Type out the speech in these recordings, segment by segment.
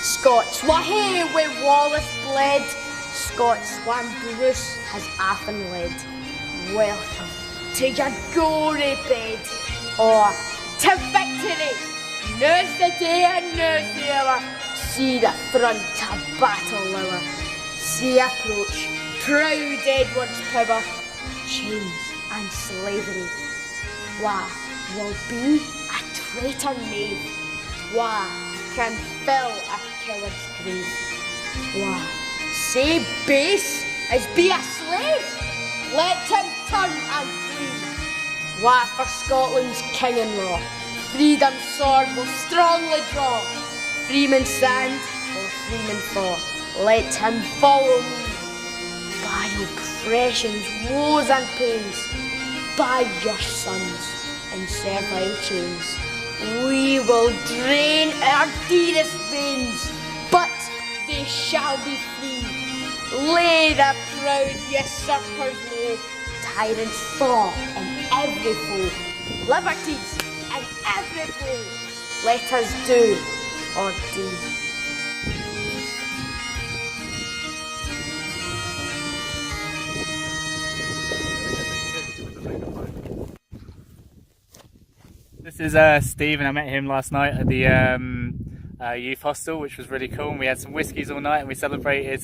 Scots, whae wi' Wallace bled, Scots, when Bruce has often led. Welcome to your gory bed, or to victory. Now's the day and now's the hour. See the front of battle lower. See approach proud Edward's power. Chains and slavery. Wha will be a traitor knave. Wha can fill a coward's grave. Wha say base as be a slave. Let him turn and flee. Wha for Scotland's king-in-law, freedom's sword will strongly draw. Freeman stand or freeman fall, let him follow me. By oppressions, woes and pains, by your sons in servile chains, we will drain our dearest veins, but they shall be free. Lay the proud usurpers low, tyrants fall in every foe, liberties in every blow. Let us do or do. This is Steve, and I met him last night at the youth hostel, which was really cool. And we had some whiskies all night and we celebrated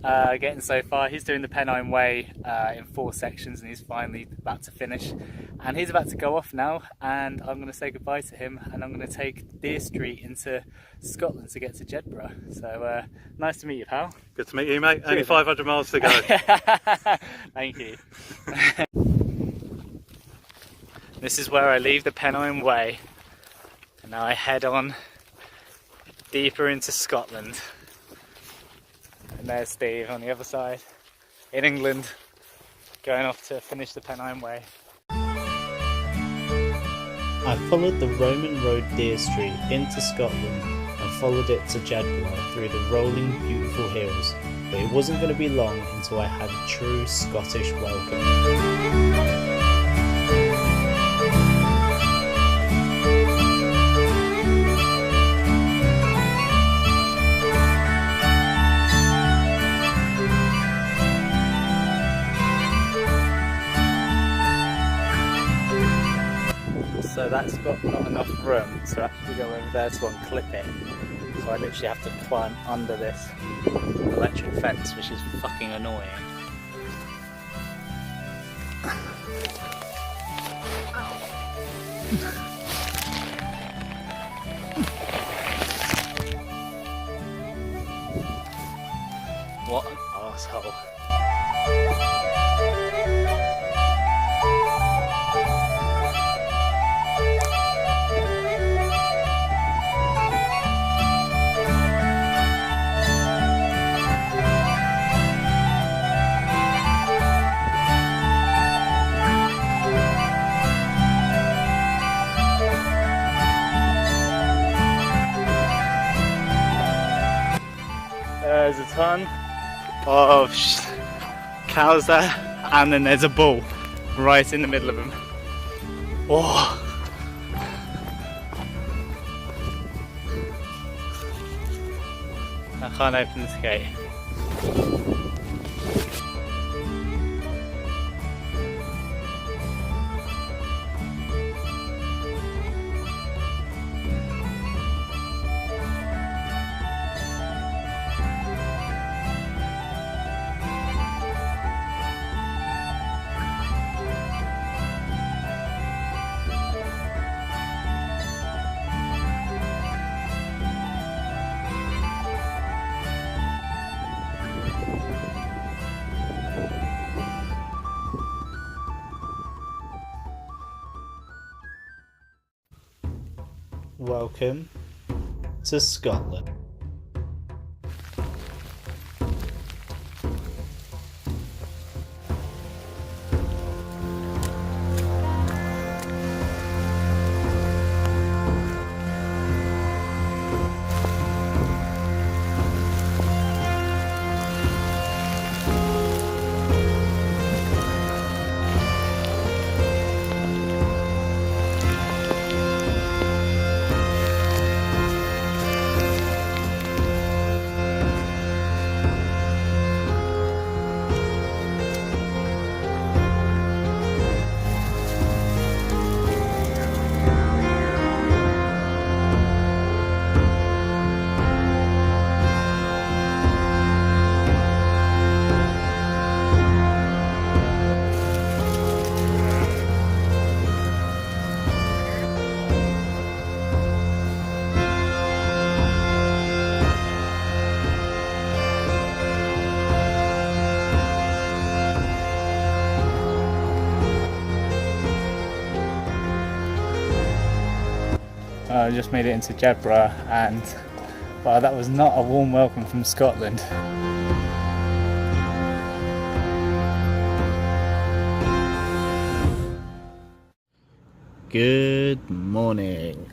getting so far. He's doing the Penicuik Way in 4 sections and he's finally about to finish. And he's about to go off now, and I'm going to say goodbye to him, and I'm going to take Deer Street into Scotland to get to Jedburgh. So nice to meet you, pal. Good to meet you, mate. Only 500 miles to go. Thank you. This is where I leave the Penicuik Way, and now I head on deeper into Scotland. And there's Steve on the other side, in England, going off to finish the Penicuik Way. I followed the Roman road Deer Street into Scotland and followed it to Jedburgh through the rolling beautiful hills, but it wasn't going to be long until I had a true Scottish welcome. So that's got not enough room to actually go over there to unclip it. So I literally have to climb under this electric fence, which is fucking annoying. What an arsehole. There's a ton of cows there, and then there's a bull right in the middle of them. Oh. I can't open this gate. Welcome to Scotland. I just made it into Jedburgh, and well, that was not a warm welcome from Scotland. Good morning.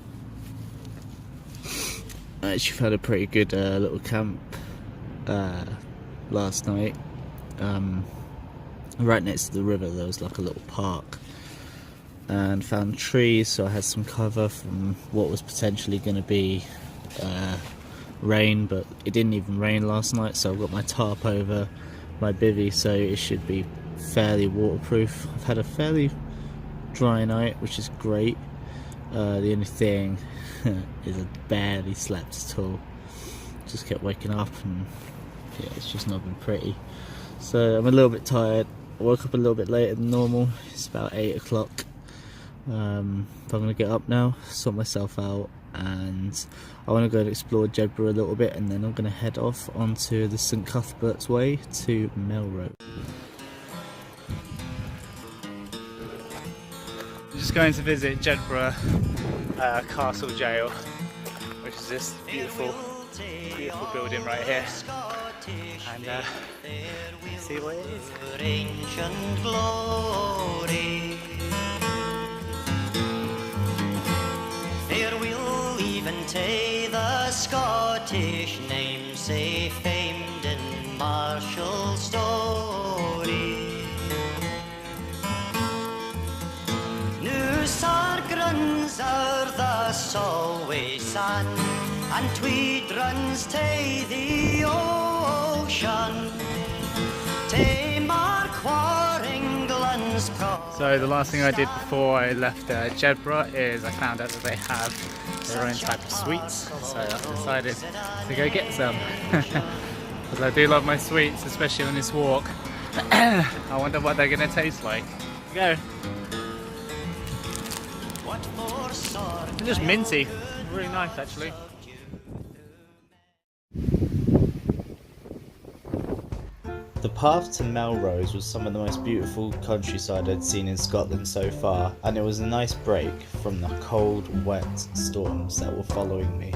I actually had a pretty good little camp last night. Right next to the river there was like a little park, and found trees, so I had some cover from what was potentially going to be rain, but it didn't even rain last night, so I've got my tarp over my bivvy, so it should be fairly waterproof. I've had a fairly dry night, which is great. The only thing is I barely slept at all. Just kept waking up, and yeah, it's just not been pretty. So I'm a little bit tired. I woke up a little bit later than normal. It's about 8 o'clock. I'm going to get up now, sort myself out, and I want to go and explore Jedburgh a little bit, and then I'm going to head off onto the St Cuthbert's Way to Melrose. Just going to visit Jedburgh Castle Jail, which is this beautiful building right here, and see what it is. Ancient glory, there we'll even take the Scottish name, say famed in martial story. New Sargrans are the Solway sand, and Tweed runs to the ocean. So the last thing I did before I left Jedburgh is I found out that they have their own type of sweets, so I decided to go get some. Because I do love my sweets, especially on this walk. I wonder what they're going to taste like. Go. They're just minty, really nice actually. The path to Melrose was some of the most beautiful countryside I'd seen in Scotland so far, and it was a nice break from the cold, wet storms that were following me.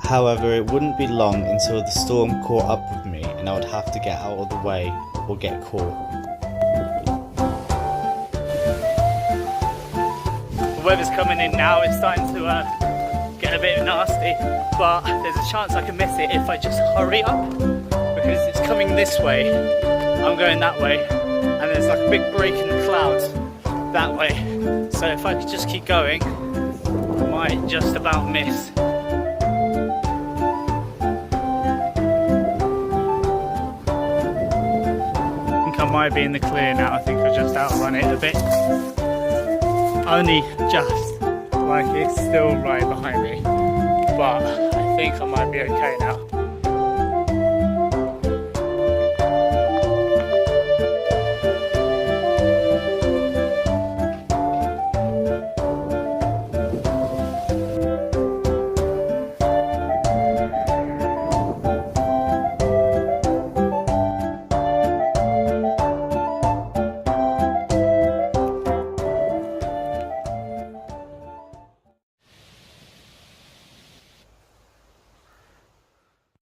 However, it wouldn't be long until the storm caught up with me and I would have to get out of the way or get caught. The weather's coming in now, it's starting to get a bit nasty, but there's a chance I can miss it if I just hurry up, because it's coming this way, I'm going that way, and there's like a big break in the clouds that way, so if I could just keep going, I might just about miss. I think I might be in the clear now. I think I'll just outrun it a bit. Only just, like it's still right behind me, but I think I might be okay now.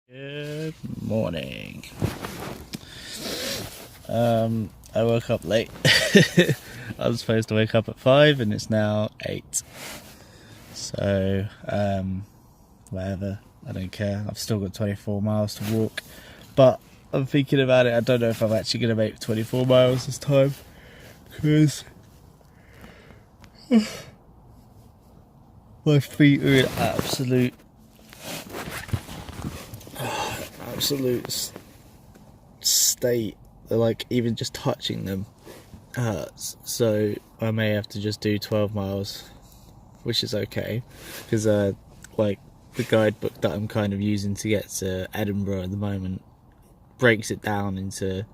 Good morning. I woke up late. I was supposed to wake up at 5 and it's now 8. So, whatever. I don't care. I've still got 24 miles to walk. But I'm thinking about it. I don't know if I'm actually going to make 24 miles this time. Because my feet are in absolute state. They're like, even just touching them hurts, so I may have to just do 12 miles, which is okay, because like the guidebook that I'm kind of using to get to Edinburgh at the moment breaks it down into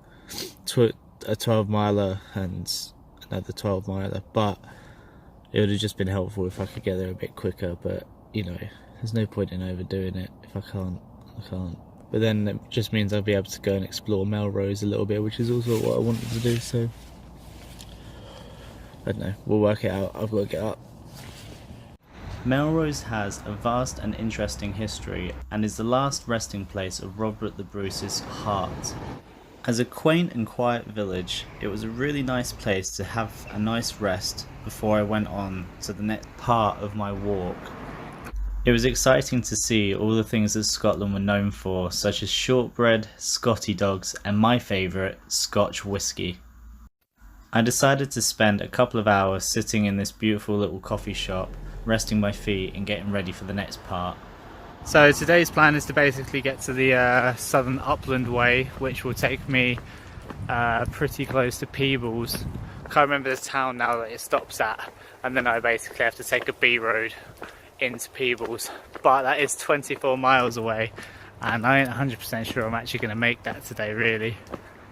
a 12 miler and another 12 miler, but it would have just been helpful if I could get there a bit quicker. But you know, there's no point in overdoing it. If I can't. but then it just means I'll be able to go and explore Melrose a little bit, which is also what I wanted to do, so I don't know, we'll work it out. I've got to get up. Melrose has a vast and interesting history and is the last resting place of Robert the Bruce's heart. As a quaint and quiet village, it was a really nice place to have a nice rest before I went on to the next part of my walk. It was exciting to see all the things that Scotland were known for, such as shortbread, Scotty dogs, and my favourite, Scotch whisky. I decided to spend a couple of hours sitting in this beautiful little coffee shop, resting my feet and getting ready for the next part. So today's plan is to basically get to the Southern Upland Way, which will take me pretty close to Peebles. I can't remember the town now that it stops at, and then I basically have to take a B road into Peebles, but that is 24 miles away and I ain't 100% sure I'm actually going to make that today. Really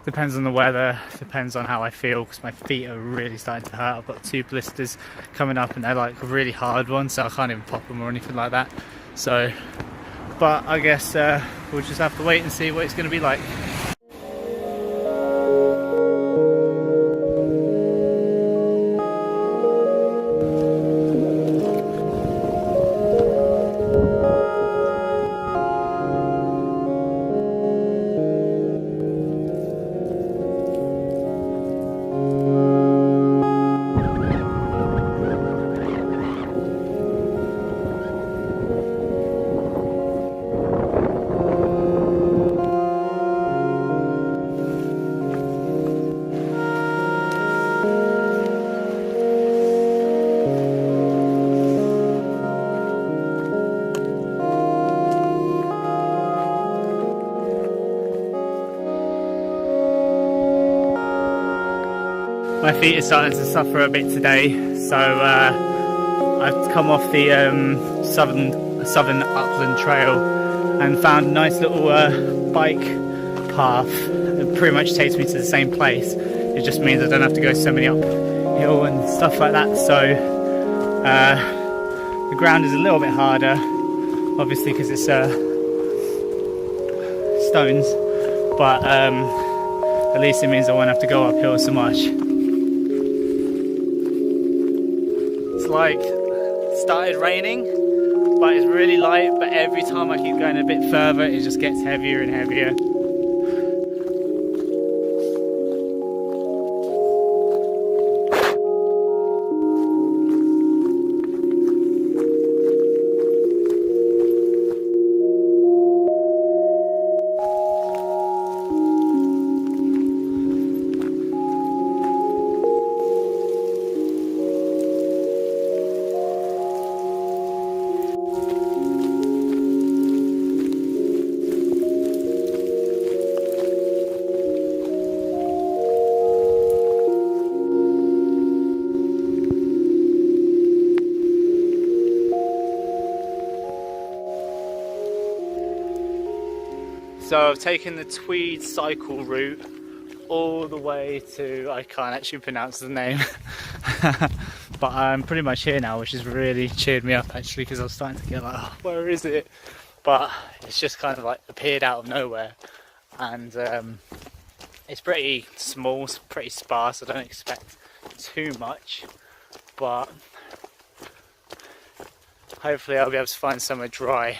depends on the weather, depends on how I feel, because my feet are really starting to hurt. I've got 2 blisters coming up and they're like really hard ones, so I can't even pop them or anything like that. So, but I guess we'll just have to wait and see what it's going to be like. My feet are starting to suffer a bit today, so I've come off the Southern Upland Trail and found a nice little bike path that pretty much takes me to the same place. It just means I don't have to go so many uphill and stuff like that, so the ground is a little bit harder, obviously because it's stones, but at least it means I won't have to go uphill so much. Like started raining, but it's really light, but every time I keep going a bit further it just gets heavier and heavier. So I've taken the Tweed cycle route all the way to, I can't actually pronounce the name, but I'm pretty much here now, which has really cheered me up actually, because I was starting to get like, oh, where is it? But it's just kind of like appeared out of nowhere, and it's pretty small, it's pretty sparse. I don't expect too much, but hopefully I'll be able to find somewhere dry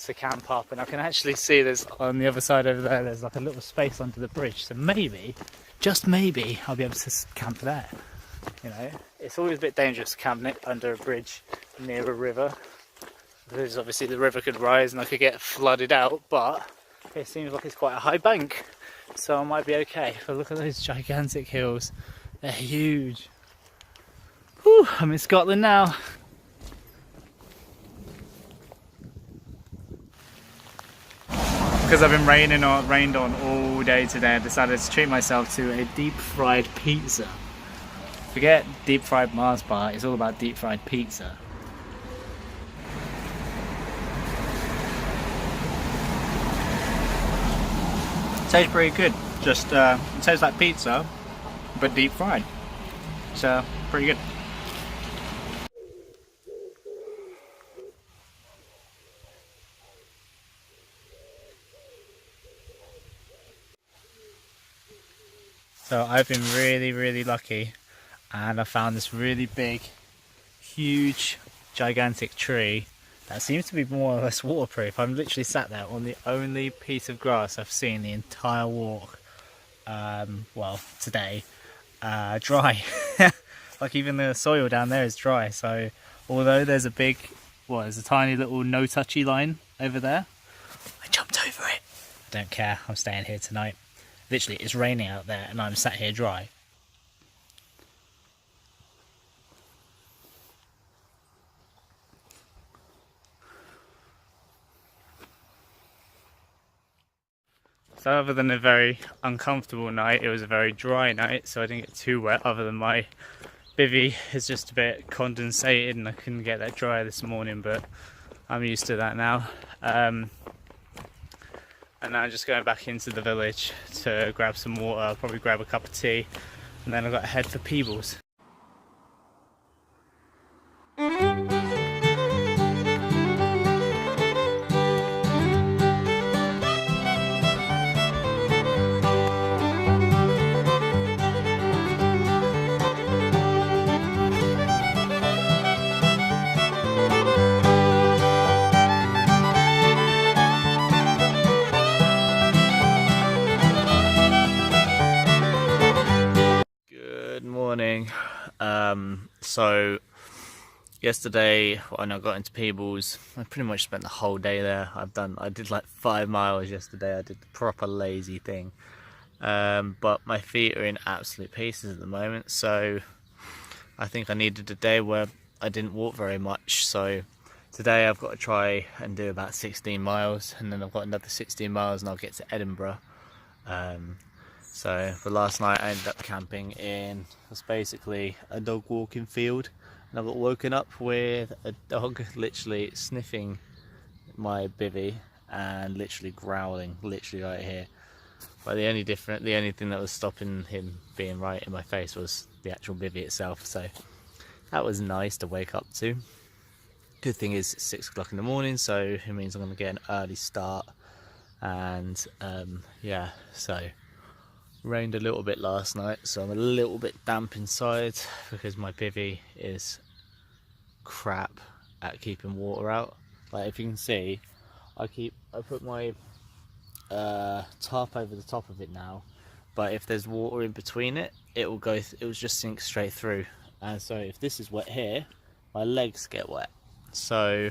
to camp up. And I can actually see there's on the other side over there, there's like a little space under the bridge, so maybe, just maybe, I'll be able to camp there. You know, it's always a bit dangerous to camp under a bridge near a river, because obviously the river could rise and I could get flooded out, but it seems like it's quite a high bank, so I might be okay. But look at those gigantic hills, they're huge. Whew, I'm in Scotland now. Because I've been rained on all day today, I decided to treat myself to a deep fried pizza. Forget deep fried Mars bar, it's all about deep fried pizza. Tastes pretty good. Just it tastes like pizza, but deep fried. So pretty good. So I've been really lucky, and I found this really big, huge, gigantic tree that seems to be more or less waterproof. I'm literally sat there on the only piece of grass I've seen the entire walk, well, today, dry. Like even the soil down there is dry. So although there's a big, well, there's a tiny little no touchy line over there, I jumped over it. I don't care, I'm staying here tonight. Literally, it's raining out there and I'm sat here dry. So other than a very uncomfortable night, it was a very dry night, so I didn't get too wet, other than my bivvy is just a bit condensated and I couldn't get that dry this morning, but I'm used to that now. And now I'm just going back into the village to grab some water. I'll probably grab a cup of tea, and then I've got to head for Peebles. Morning. So yesterday when I got into Peebles, I pretty much spent the whole day there. I did like 5 miles yesterday. I did the proper lazy thing, but my feet are in absolute pieces at the moment, so I think I needed a day where I didn't walk very much. So today I've got to try and do about 16 miles, and then I've got another 16 miles and I'll get to Edinburgh. So for last night I ended up camping in what's basically a dog walking field, and I got woken up with a dog literally sniffing my bivvy and literally growling literally right here. But the only thing that was stopping him being right in my face was the actual bivvy itself, so that was nice to wake up to. Good thing is it's 6 o'clock in the morning, so it means I'm going to get an early start. And yeah, so rained a little bit last night, so I'm a little bit damp inside because my bivvy is crap at keeping water out. Like if you can see, I put my tarp over the top of it now, but if there's water in between it, it will just sink straight through. And so if this is wet here, my legs get wet. So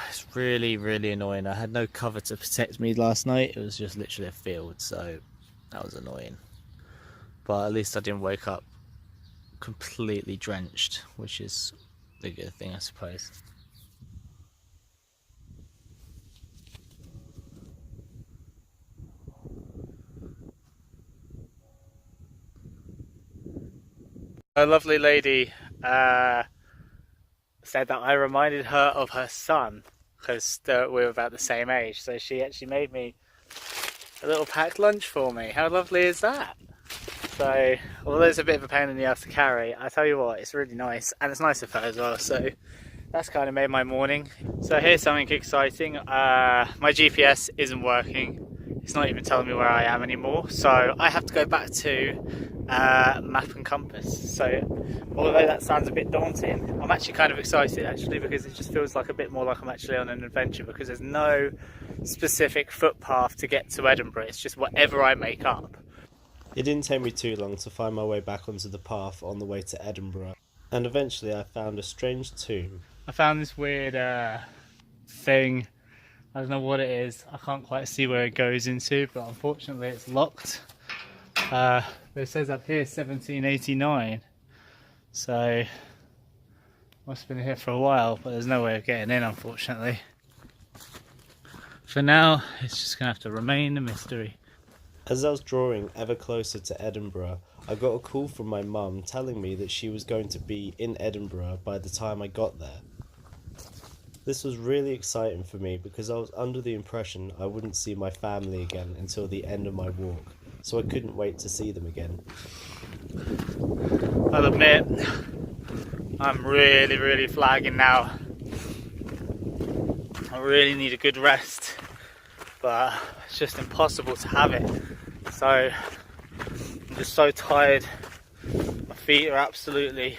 it's really annoying. I had no cover to protect me last night. It was just literally a field, so that was annoying. But at least I didn't wake up completely drenched, which is the good thing, I suppose. A lovely lady said that I reminded her of her son, because we're about the same age, so she actually made me a little packed lunch for me. How lovely is that? So although it's a bit of a pain in the ass to carry, I tell you what, it's really nice, and it's nice of her as well, so that's kind of made my morning. So here's something exciting. My GPS isn't working. It's not even telling me where I am anymore, so I have to go back to map and compass. So although that sounds a bit daunting, I'm actually kind of excited actually, because it just feels like a bit more like I'm actually on an adventure, because there's no specific footpath to get to Edinburgh. It's just whatever I make up. It didn't take me too long to find my way back onto the path on the way to Edinburgh, and eventually I found a strange tomb. I found this weird thing. I don't know what it is. I can't quite see where it goes into, but unfortunately it's locked. It says up here 1789, so must have been here for a while, but there's no way of getting in, unfortunately. For now, it's just gonna have to remain a mystery. As I was drawing ever closer to Edinburgh, I got a call from my mum telling me that she was going to be in Edinburgh by the time I got there. This was really exciting for me because I was under the impression I wouldn't see my family again until the end of my walk, so I couldn't wait to see them again. I'll admit, I'm really flagging now. I really need a good rest, but it's just impossible to have it So I'm just so tired. My feet are absolutely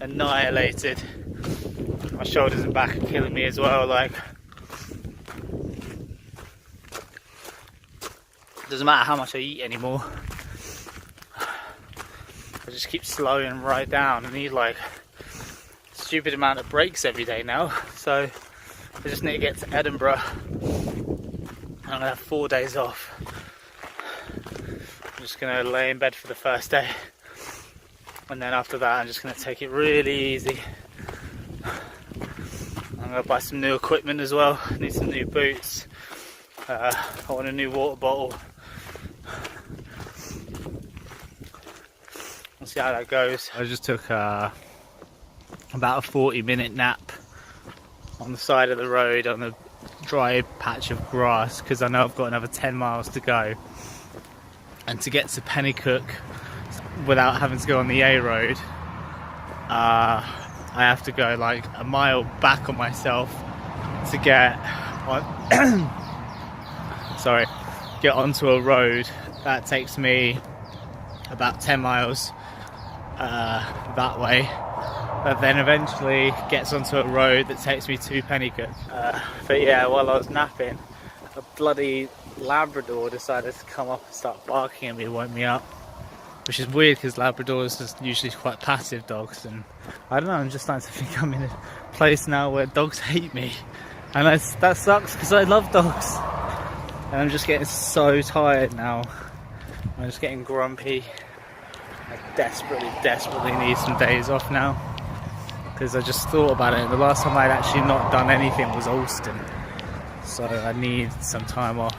annihilated. My shoulders and back are killing me as well. Like, it doesn't matter how much I eat anymore. I just keep slowing right down. I need like a stupid amount of breaks every day now. So I just need to get to Edinburgh. I'm gonna have 4 days off. I'm just gonna lay in bed for the first day, and then after that I'm just gonna take it really easy. I'm gonna buy some new equipment as well. I need some new boots. I want a new water bottle. We'll see how that goes. I just took about a 40-minute nap on the side of the road on a dry patch of grass, because I know I've got another 10 miles to go. And to get to Penicuik without having to go on the A road, I have to go like a mile back on myself to get on get onto a road that takes me about 10 miles that way, but then eventually gets onto a road that takes me to Penicuik. But yeah, while I was napping, a bloody Labrador decided to come up and start barking at me, woke me up, which is weird because Labradors are usually quite passive dogs, and I don't know, I'm just starting to think I'm in a place now where dogs hate me, and that sucks because I love dogs, and I'm just getting so tired now. I'm just getting grumpy. I desperately need some days off now, because I just thought about it. The last time I'd actually not done anything was Alston, so I need some time off.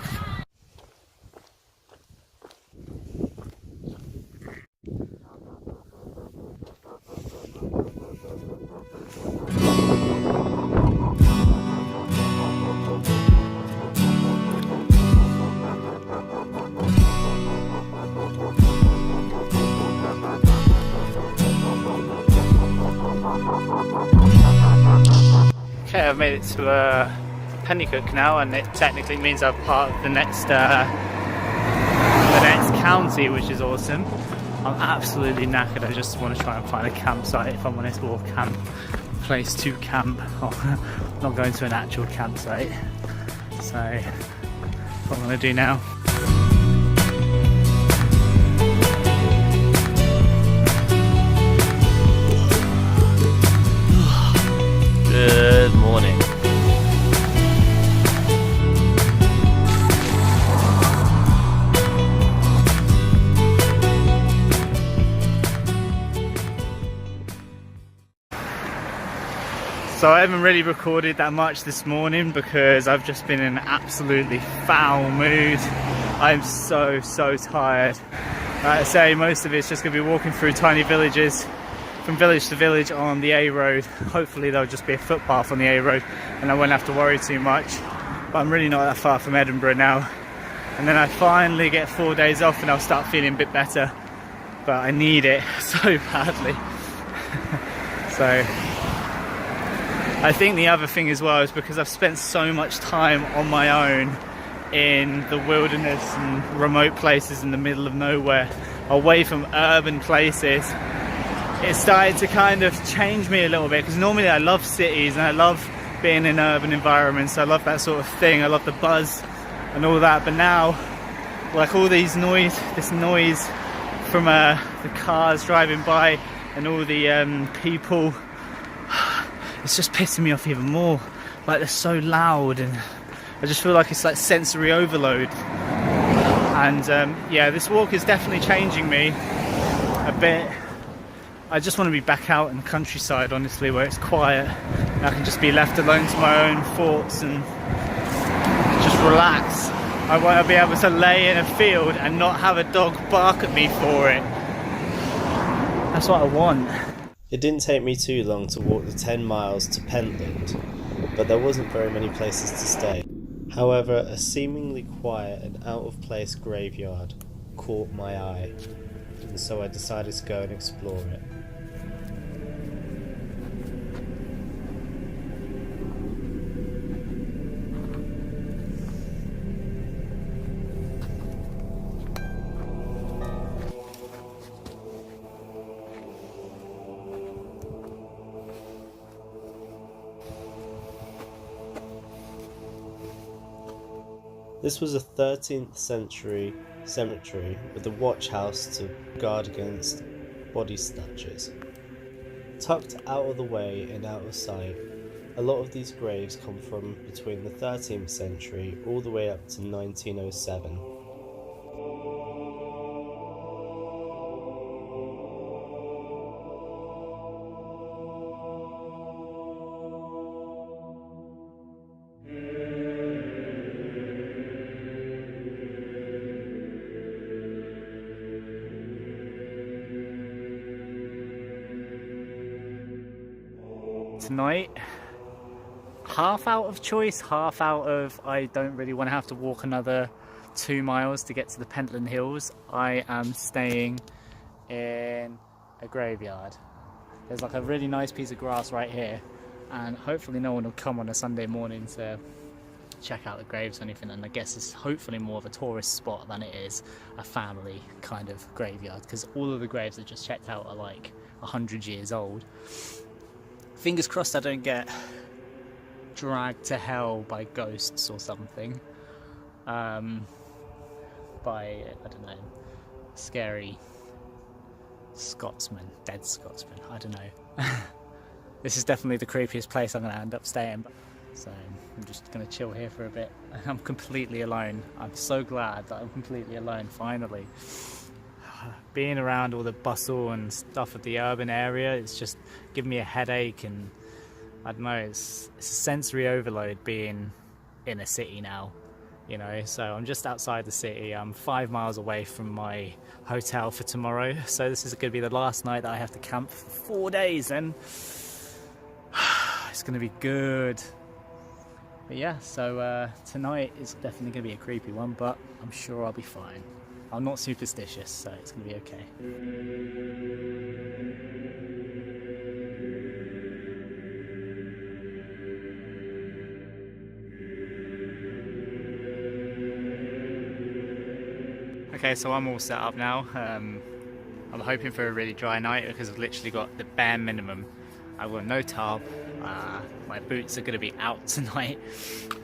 Okay, I've made it to Penicuik now, and it technically means I'm part of the next county, which is awesome. I'm absolutely knackered. I just want to try and find a campsite, if I'm honest, or place to camp. I'm not going to an actual campsite, so that's what I'm going to do now. Good morning. So I haven't really recorded that much this morning because I've just been in an absolutely foul mood. I'm so tired. Like I say, most of it's just going to be walking through tiny villages, from village to village on the A road. Hopefully there'll just be a footpath on the A road and I won't have to worry too much. But I'm really not that far from Edinburgh now. And then I finally get 4 days off and I'll start feeling a bit better. But I need it so badly. So I think the other thing as well is because I've spent so much time on my own in the wilderness and remote places in the middle of nowhere, away from urban places, it started to kind of change me a little bit, because normally I love cities and I love being in urban environments. I love that sort of thing. I love the buzz and all that. But now, like all this noise from the cars driving by and all the people, it's just pissing me off even more. Like, they're so loud and I just feel like it's like sensory overload. And yeah, this walk is definitely changing me a bit. I just want to be back out in the countryside, honestly, where it's quiet and I can just be left alone to my own thoughts and just relax. I want to be able to lay in a field and not have a dog bark at me for it. That's what I want. It didn't take me too long to walk the 10 miles to Pentland, but there wasn't very many places to stay. However, a seemingly quiet and out-of-place graveyard caught my eye, and so I decided to go and explore it. This was a 13th century cemetery with a watch house to guard against body snatchers. Tucked out of the way and out of sight, a lot of these graves come from between the 13th century all the way up to 1907. Tonight, half out of choice, half out of I don't really want to have to walk another 2 miles to get to the Pentland Hills. I am staying in a graveyard. There's like a really nice piece of grass right here, and hopefully no one will come on a Sunday morning to check out the graves or anything, and I guess it's hopefully more of a tourist spot than it is a family kind of graveyard, because all of the graves that just checked out are like 100 years old. Fingers crossed I don't get dragged to hell by ghosts or something. By, I don't know, scary Scotsman, dead Scotsman, I don't know. This is definitely the creepiest place I'm going to end up staying. So I'm just going to chill here for a bit. I'm completely alone. I'm so glad that I'm completely alone, finally. Being around all the bustle and stuff of the urban area, it's just giving me a headache, and I don't know, it's a sensory overload being in a city now, you know. So I'm just outside the city. I'm 5 miles away from my hotel for tomorrow, so this is going to be the last night that I have to camp for 4 days, and it's going to be good. But yeah, so tonight is definitely going to be a creepy one, but I'm sure I'll be fine. I'm not superstitious, so it's going to be okay. Okay, so I'm all set up now. I'm hoping for a really dry night because I've literally got the bare minimum. I've got no tarp, my boots are going to be out tonight,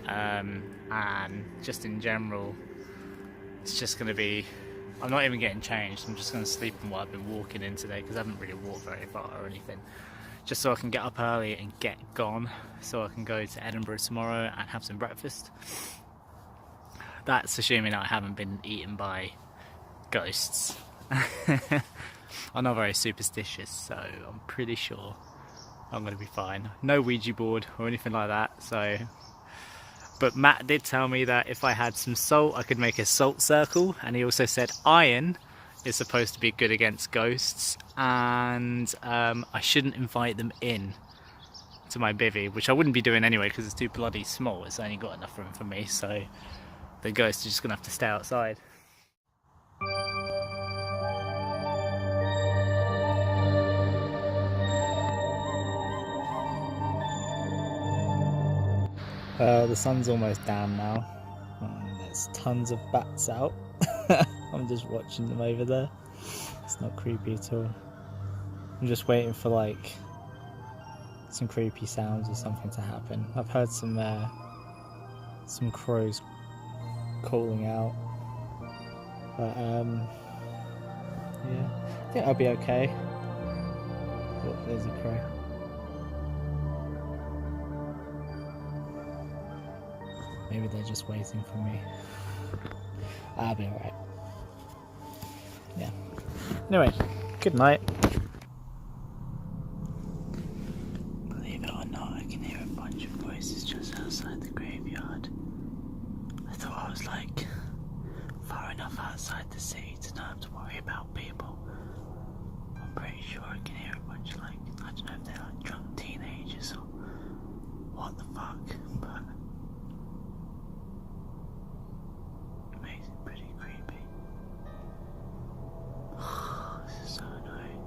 and just in general, it's just going to be, I'm not even getting changed, I'm just going to sleep in what I've been walking in today because I haven't really walked very far or anything. Just so I can get up early and get gone, so I can go to Edinburgh tomorrow and have some breakfast. That's assuming I haven't been eaten by ghosts. I'm not very superstitious, so I'm pretty sure I'm going to be fine. No Ouija board or anything like that, so... But Matt did tell me that if I had some salt, I could make a salt circle, and he also said iron is supposed to be good against ghosts, and I shouldn't invite them in to my bivvy, which I wouldn't be doing anyway because it's too bloody small. It's only got enough room for me, so the ghosts are just going to have to stay outside. The sun's almost down now, and there's tons of bats out. I'm just watching them over there. It's not creepy at all. I'm just waiting for like some creepy sounds or something to happen. I've heard some crows calling out, but yeah, I think I'll be okay. Oh, there's a crow. Maybe they're just waiting for me. I'll be alright. Yeah. Anyway, good night. Believe it or not, I can hear a bunch of voices just outside the graveyard. I thought I was like far enough outside the city to not have to worry about people. I'm pretty sure I can hear a bunch like, I don't know if they're like drunk teenagers or what the fuck, but pretty creepy. This is so annoying.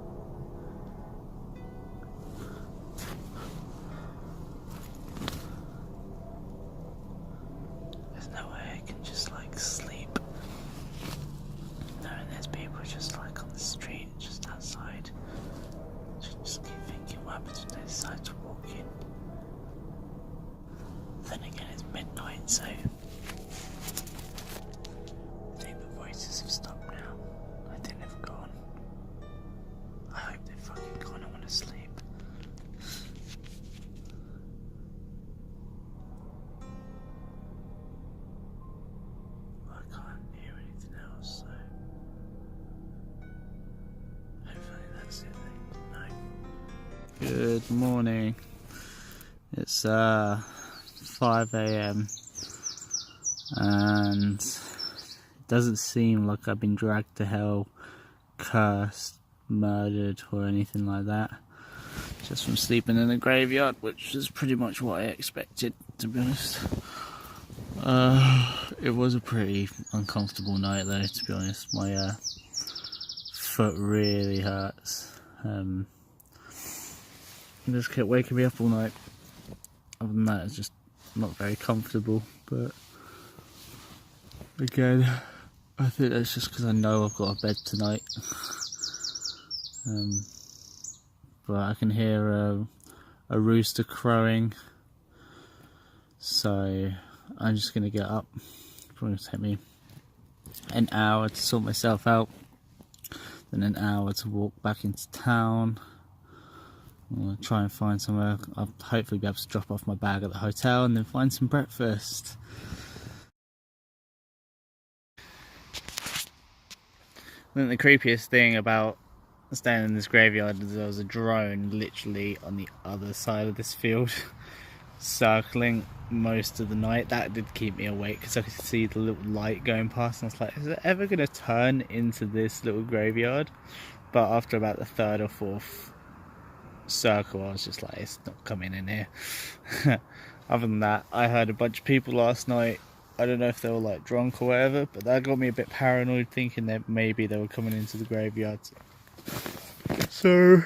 There's no way I can just like sleep knowing there's people just like Good morning. It's 5 AM and it doesn't seem like I've been dragged to hell, cursed, murdered or anything like that. Just from sleeping in a graveyard, which is pretty much what I expected, to be honest. It was a pretty uncomfortable night though, to be honest. My foot really hurts. It just kept waking me up all night. Other than that, it's just not very comfortable. But again, I think that's just because I know I've got a bed tonight. But I can hear a rooster crowing, so I'm just gonna get up. It's probably gonna take me an hour to sort myself out, then an hour to walk back into town. I'll try and find somewhere. I'll hopefully be able to drop off my bag at the hotel and then find some breakfast. I think the creepiest thing about staying in this graveyard is there was a drone literally on the other side of this field circling most of the night. That did keep me awake because I could see the little light going past and I was like, is it ever going to turn into this little graveyard? But after about the third or fourth circle, I was just like, it's not coming in here. Other than that, I heard a bunch of people last night. I don't know if they were like drunk or whatever, but that got me a bit paranoid, thinking that maybe they were coming into the graveyard. So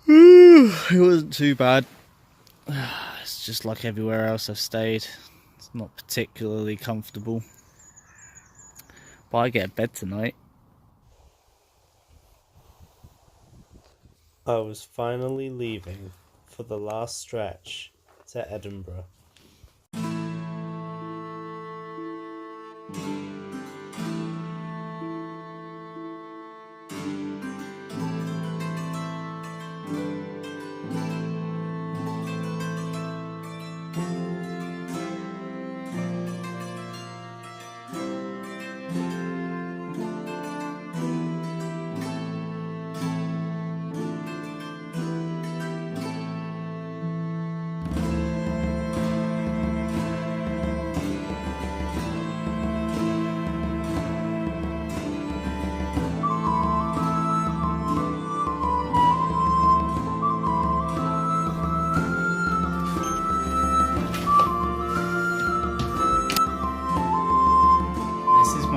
it wasn't too bad. It's just like everywhere else I've stayed. It's not particularly comfortable, but I get a bed tonight. I was finally leaving for the last stretch to Edinburgh.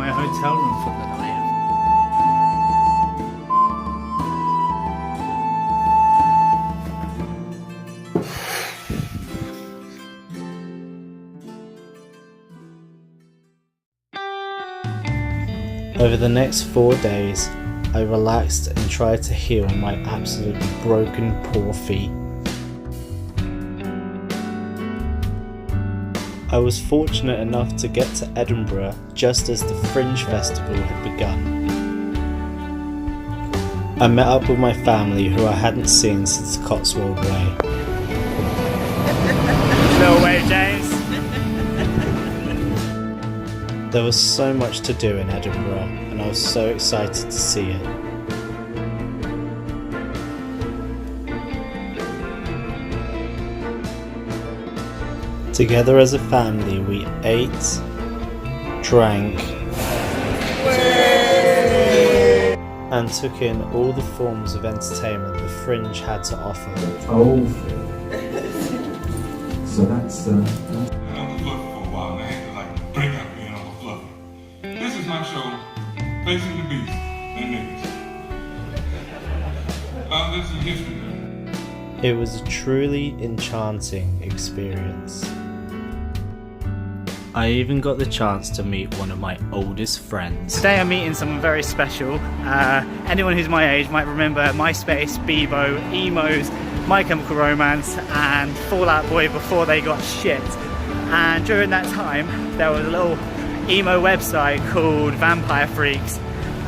Hotel room for the night. Over the next 4 days, I relaxed and tried to heal my absolutely broken poor feet. I was fortunate enough to get to Edinburgh just as the Fringe Festival had begun. I met up with my family who I hadn't seen since Cotswold Way. No way, James. There was so much to do in Edinburgh and I was so excited to see it. Together as a family, we ate, drank, and took in all the forms of entertainment the Fringe had to offer. Oh, so that's I've been fluffy for a while and I had to like break out being all fluffy. This is my show, Facing the Beast and Niggas. This is history. It was a truly enchanting experience. I even got the chance to meet one of my oldest friends. Today I'm meeting someone very special. Anyone who's my age might remember MySpace, Bebo, Emos, My Chemical Romance and Fall Out Boy before they got shit. And during that time there was a little emo website called Vampire Freaks,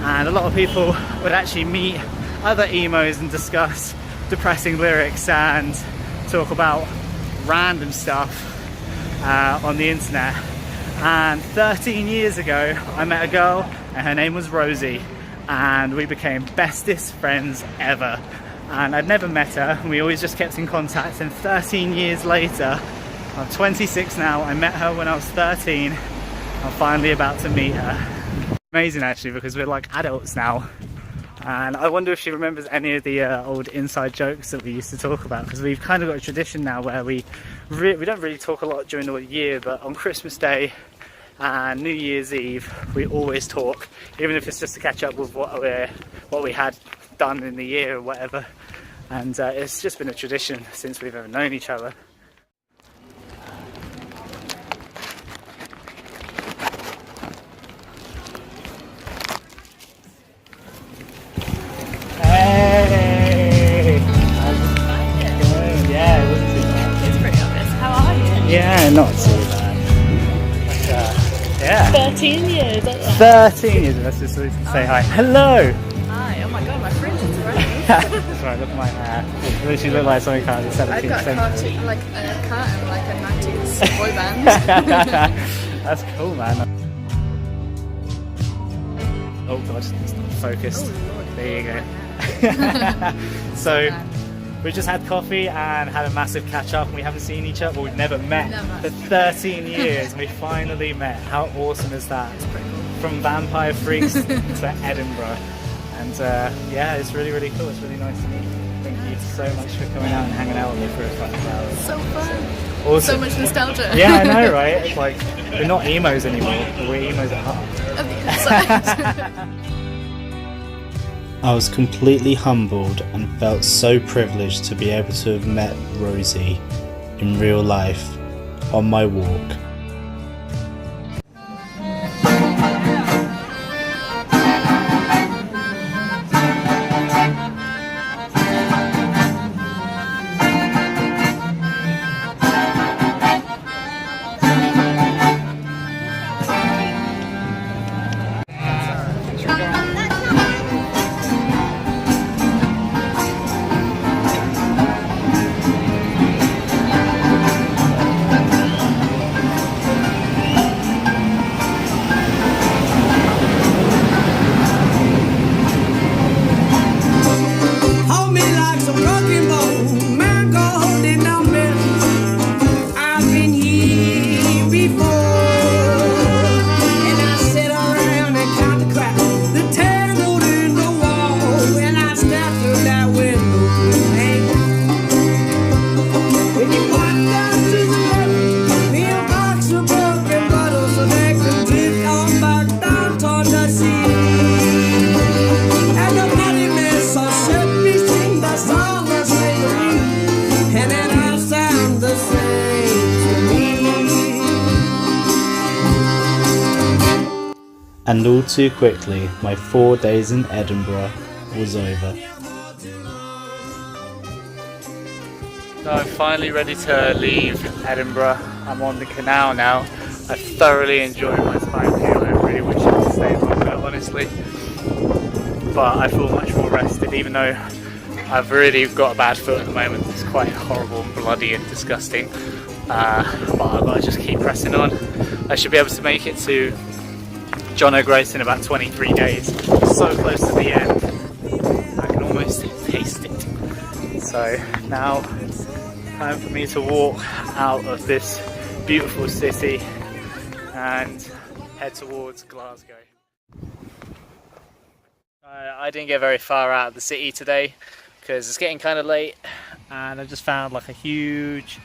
and a lot of people would actually meet other emos and discuss depressing lyrics and talk about random stuff on the internet. And 13 years ago I met a girl and her name was Rosie, and we became bestest friends ever. and I'd never met her. We always just kept in contact, and 13 years later, I'm 26 now, I met her when I was 13. I'm finally about to meet her. Amazing actually, because we're like adults now. And I wonder if she remembers any of the old inside jokes that we used to talk about, because we've kind of got a tradition now where we don't really talk a lot during the year, but on Christmas Day and New Year's Eve we always talk, even if it's just to catch up with what we had done in the year or whatever. And it's just been a tradition since we've ever known each other. Yeah, not too bad. But, yeah. 13 years. 13 years. Let's just say hi. Hello. Hi. Oh my god, my fringe is right. That's right. Look at my hair. It literally look like something kind of 17th I've got century. like a carton, like a 90s boy band. That's cool, man. Oh god, it's not focused. There you go. So. We just had coffee and had a massive catch up, and we haven't seen each other, well, we've never met for 13 years, and we finally met. How awesome is that? From Vampire Freaks to Edinburgh. And yeah, it's really, really cool. It's really nice to meet you. Thank you so much for coming out and hanging out with me for a couple hours. So fun. Awesome. So much nostalgia. Yeah, I know, right? It's like, we're not emos anymore, but we're emos at heart. I was completely humbled and felt so privileged to be able to have met Rosie in real life on my walk. And all too quickly, my 4 days in Edinburgh was over. So I'm finally ready to leave Edinburgh. I'm on the canal now. I thoroughly enjoyed my time here. I really wish I could stay longer, honestly. But I feel much more rested, even though I've really got a bad foot at the moment. It's quite horrible and bloody and disgusting. But I've got to just keep pressing on. I should be able to make it to John O'Groats in about 23 days. So close to the end. I can almost taste it. So now, time for me to walk out of this beautiful city and head towards Glasgow. I didn't get very far out of the city today because it's getting kind of late, and I just found like a huge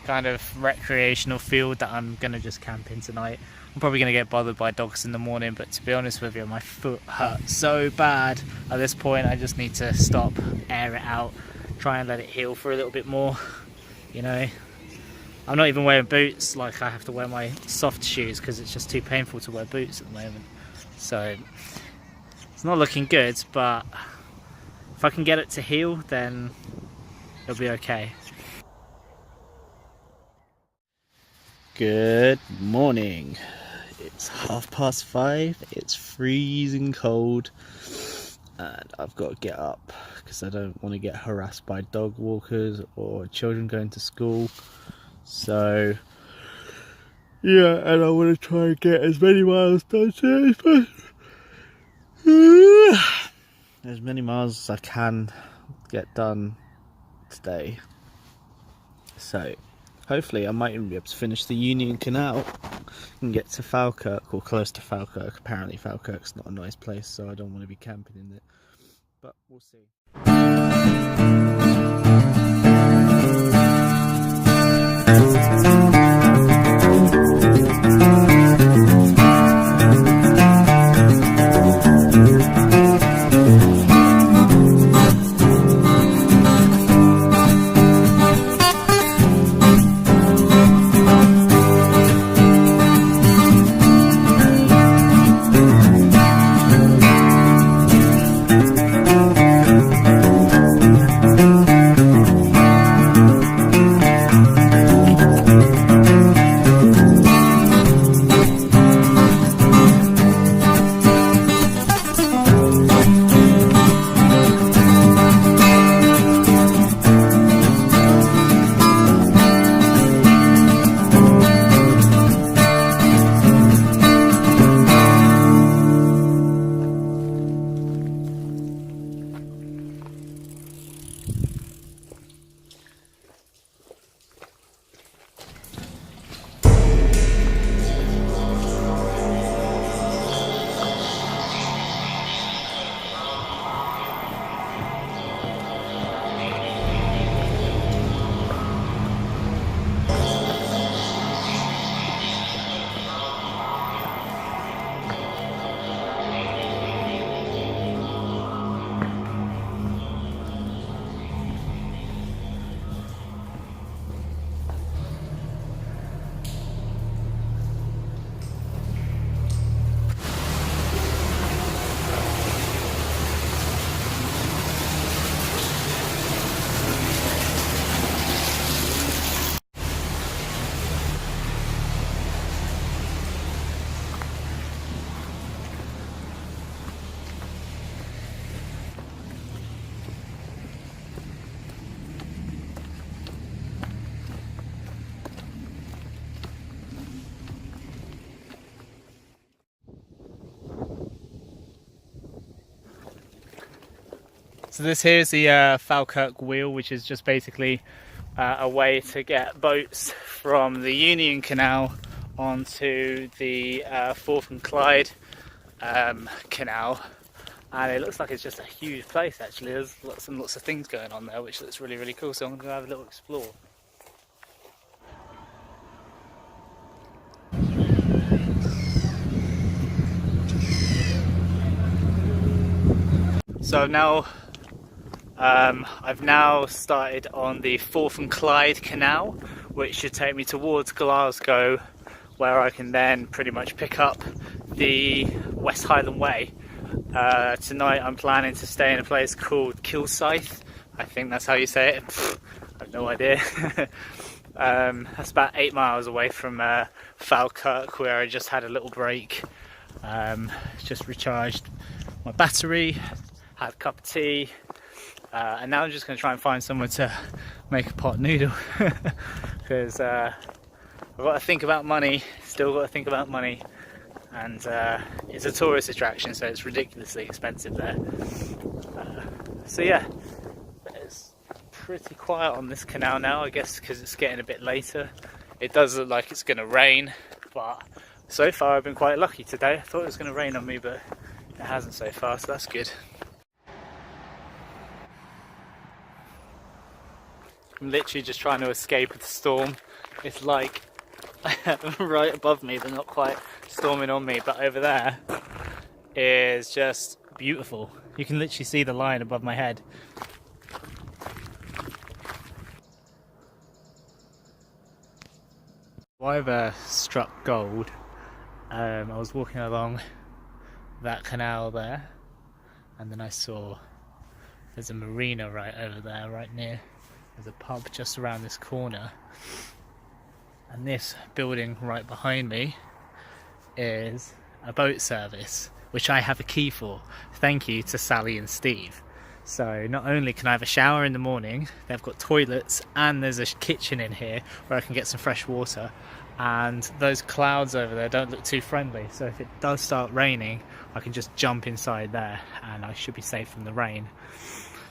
kind of recreational field that I'm gonna just camp in tonight. I'm probably gonna get bothered by dogs in the morning, but to be honest with you, my foot hurts so bad at this point. I just need to stop, air it out, try and let it heal for a little bit more, you know. I'm not even wearing boots, like I have to wear my soft shoes because it's just too painful to wear boots at the moment. So it's not looking good, but if I can get it to heal, then it'll be okay. Good morning. It's 5:30. It's freezing cold, and I've got to get up because I don't want to get harassed by dog walkers or children going to school. So yeah, and I want to try and get as many miles done as many miles as I can get done today. So hopefully I might even be able to finish the Union Canal and get to Falkirk, or close to Falkirk. Apparently Falkirk's not a nice place, so I don't want to be camping in it. But we'll see. So this here is the Falkirk Wheel, which is just basically a way to get boats from the Union Canal onto the Forth and Clyde Canal. And it looks like it's just a huge place actually. There's lots and lots of things going on there, which looks really, really cool. So I'm going to have a little explore. So I've now started on the Forth and Clyde Canal, which should take me towards Glasgow, where I can then pretty much pick up the West Highland Way. Tonight I'm planning to stay in a place called Kilsyth. I think that's how you say it. I have no idea. That's about 8 miles away from Falkirk, where I just had a little break. Just recharged my battery, had a cup of tea, and now I'm just going to try and find somewhere to make a pot noodle, because I've got to think about money, still got to think about money, and it's a tourist attraction, so it's ridiculously expensive there. So yeah, it's pretty quiet on this canal now, I guess because it's getting a bit later. It does look like it's going to rain, but so far I've been quite lucky today. I thought it was going to rain on me, but it hasn't so far, so that's good. I'm literally just trying to escape the storm. It's like right above me, but not quite storming on me, but over there is just beautiful. You can literally see the line above my head. I've struck gold. I was walking along that canal there, and then I saw there's a marina right over there, right near. There's a pub just around this corner, and this building right behind me is a boat service, which I have a key for. Thank you to Sally and Steve. So not only can I have a shower in the morning, they've got toilets, and there's a kitchen in here where I can get some fresh water, and those clouds over there don't look too friendly, so if it does start raining I can just jump inside there and I should be safe from the rain.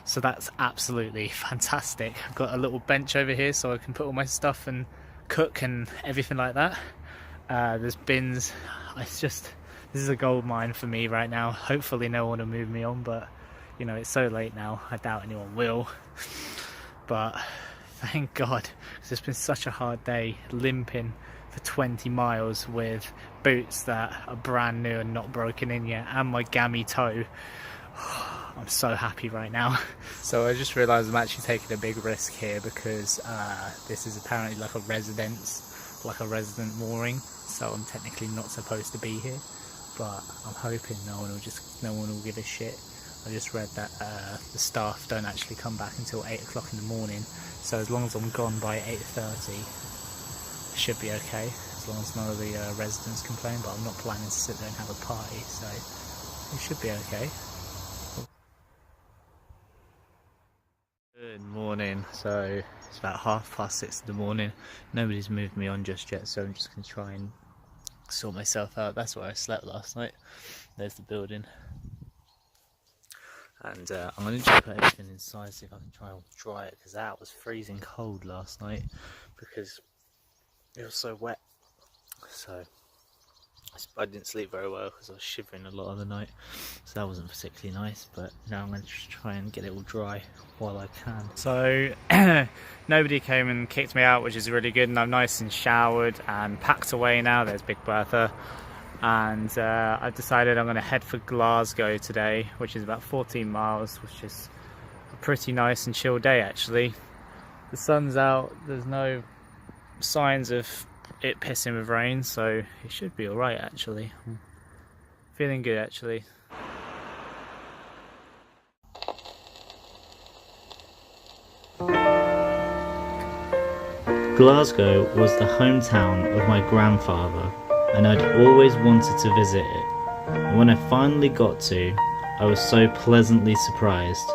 so that's absolutely fantastic. I've got a little bench over here so I can put all my stuff and cook and everything like that. There's bins. This is a gold mine for me right now. Hopefully no one will move me on, but you know, it's so late now, I doubt anyone will. But thank God, because it's been such a hard day limping for 20 miles with boots that are brand new and not broken in yet, and my gammy toe. I'm so happy right now. So I just realised I'm actually taking a big risk here, because this is apparently like a residence, like a resident mooring, so I'm technically not supposed to be here, but I'm hoping no one will give a shit. I just read that the staff don't actually come back until 8 o'clock in the morning, so as long as I'm gone by 8:30, it should be okay, as long as none of the residents complain. But I'm not planning to sit there and have a party, so it should be okay. Good morning. So it's about 6:30 in the morning. Nobody's moved me on just yet, so I'm just going to try and sort myself out. That's where I slept last night. There's the building. And I'm going to just put everything inside, see if I can try and dry it, because that was freezing cold last night because it was so wet. So I didn't sleep very well because I was shivering a lot of the night, so that wasn't particularly nice. But now I'm going to just try and get it all dry while I can. So nobody came and kicked me out, which is really good, and I'm nice and showered and packed away now. There's Big Bertha. And I've decided I'm going to head for Glasgow today, which is about 14 miles, which is a pretty nice and chill day actually. The sun's out, there's no signs of it pissing with rain, so it should be alright actually. I'm feeling good actually. Glasgow was the hometown of my grandfather, and I'd always wanted to visit it, and when I finally got to, I was so pleasantly surprised.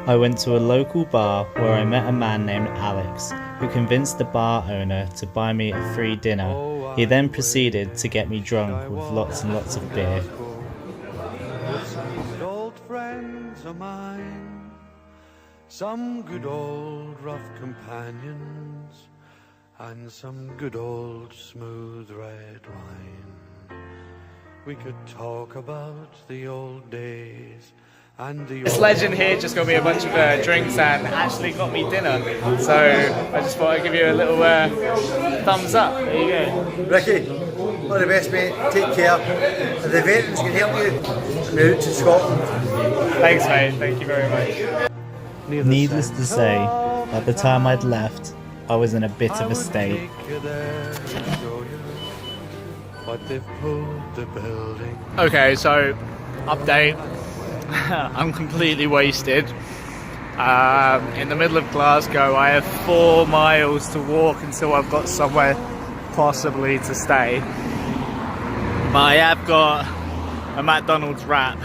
I went to a local bar where I met a man named Alex, who convinced the bar owner to buy me a free dinner. He then proceeded to get me drunk with lots and lots of beer. Old friends of mine, some good old rough companions, and some good old smooth red wine. We could talk about the old days and the This legend here just got me a bunch of drinks and actually got me dinner, so I just thought I'd give you a little thumbs up. There you go. Ricky, all the best mate, take care. If the veterans can help you, move to Scotland. Thanks mate, thank you very much. Needless to say, by the time I'd left, I was in a bit of a state. Okay, so update. I'm completely wasted. In the middle of Glasgow, I have 4 miles to walk until I've got somewhere possibly to stay. But I have got a McDonald's wrap,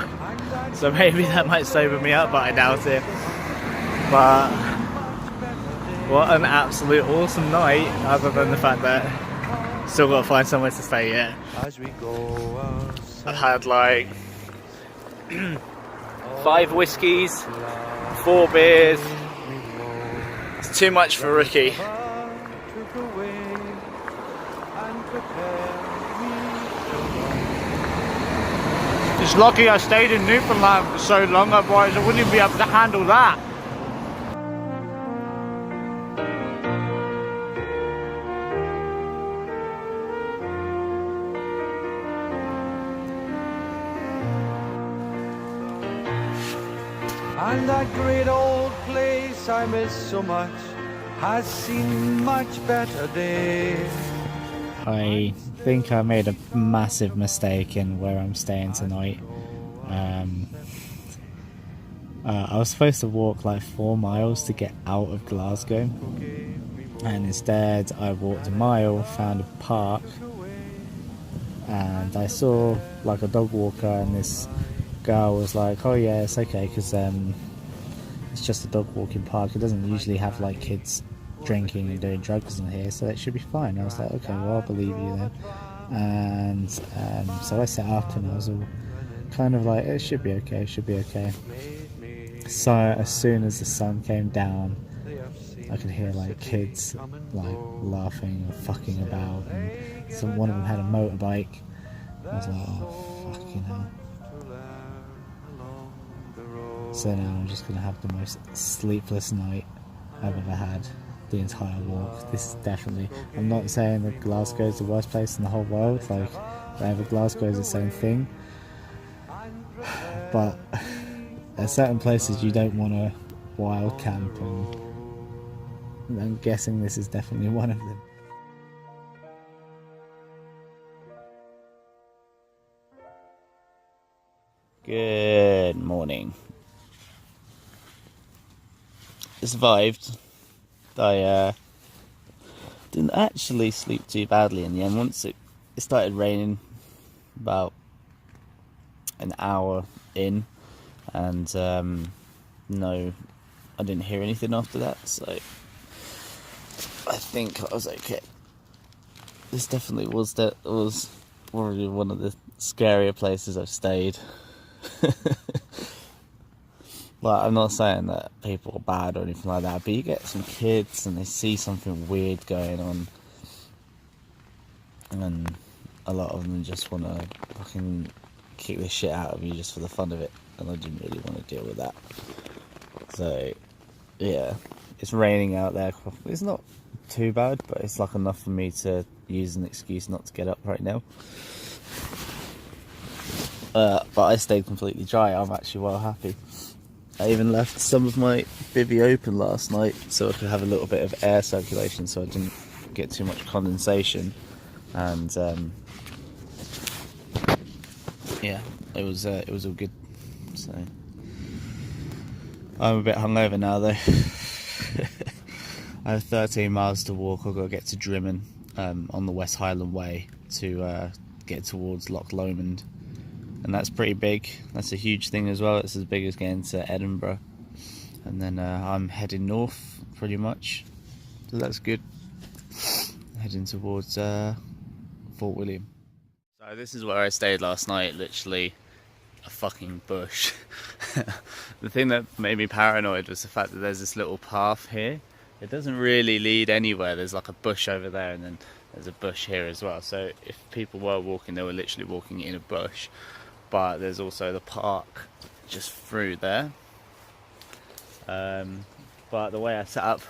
so maybe that might sober me up, but I doubt it. But what an absolute awesome night, other than the fact that still got to find somewhere to stay yet. I've had like 5 whiskies, 4 beers. It's too much for Ricky. It's lucky I stayed in Newfoundland for so long, otherwise I wouldn't even be able to handle that. And that great old place I miss so much has seen much better days. I think I made a massive mistake in where I'm staying tonight. I was supposed to walk like 4 miles to get out of Glasgow, and instead I walked a mile, found a park, and I saw like a dog walker, and this girl was like, oh yeah, it's okay because it's just a dog walking park, it doesn't usually have like kids drinking and doing drugs in here, so it should be fine. I was like, okay, well I'll believe you then. And so I set up and I was all kind of like, it should be okay, it should be okay. So as soon as the sun came down, I could hear like kids like laughing or fucking about, and one of them had a motorbike. I was like, oh fucking hell. So now I'm just gonna have the most sleepless night I've ever had the entire walk. This is definitely, I'm not saying that Glasgow is the worst place in the whole world, like wherever Glasgow is the same thing, but there are certain places you don't want to wild camp, and I'm guessing this is definitely one of them. Good morning. I survived. I didn't actually sleep too badly in the end. Once it started raining about an hour in, and no, I didn't hear anything after that, so I think I was okay. This definitely was probably one of the scarier places I've stayed. Like, I'm not saying that people are bad or anything like that, but you get some kids and they see something weird going on, and a lot of them just want to fucking kick the shit out of you just for the fun of it, and I didn't really want to deal with that. So yeah, it's raining out there. It's not too bad, but it's like enough for me to use an excuse not to get up right now. But I stayed completely dry. I'm actually well happy. I even left some of my bivvy open last night so I could have a little bit of air circulation, so I didn't get too much condensation. And yeah, it was all good. So I'm a bit hungover now though. I have 13 miles to walk. I've got to get to Drymen on the West Highland Way to get towards Loch Lomond. And that's pretty big. That's a huge thing as well. It's as big as getting to Edinburgh. And then I'm heading north pretty much, so that's good. Heading towards Fort William. So this is where I stayed last night, literally a fucking bush. The thing that made me paranoid was the fact that there's this little path here. It doesn't really lead anywhere. There's like a bush over there, and then there's a bush here as well. So if people were walking, they were literally walking in a bush. But there's also the park just through there. But the way I set up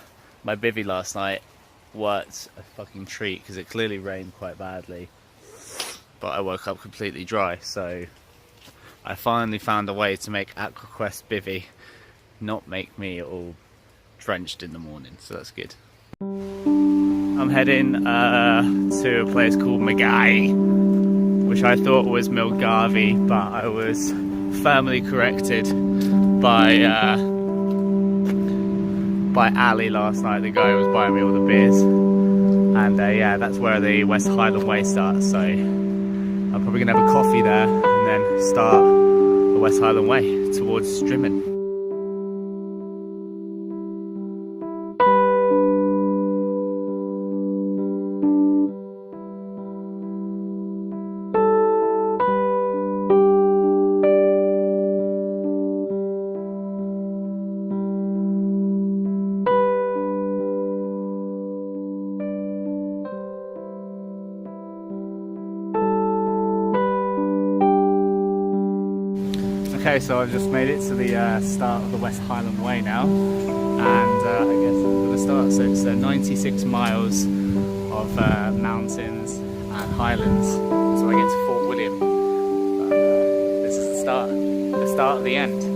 my bivvy last night worked a fucking treat, because it clearly rained quite badly. But I woke up completely dry, so I finally found a way to make AquaQuest bivvy not make me all drenched in the morning, so that's good. I'm heading to a place called Magai, which I thought was Milgarvey, but I was firmly corrected by Ali last night, the guy who was buying me all the beers. And yeah, that's where the West Highland Way starts, so I'm probably going to have a coffee there and then start the West Highland Way towards Drymen. Okay, so I've just made it to the start of the West Highland Way now, and I guess I'm going to start. So it's 96 miles of mountains and highlands, so I get to Fort William. But, this is the start of the end.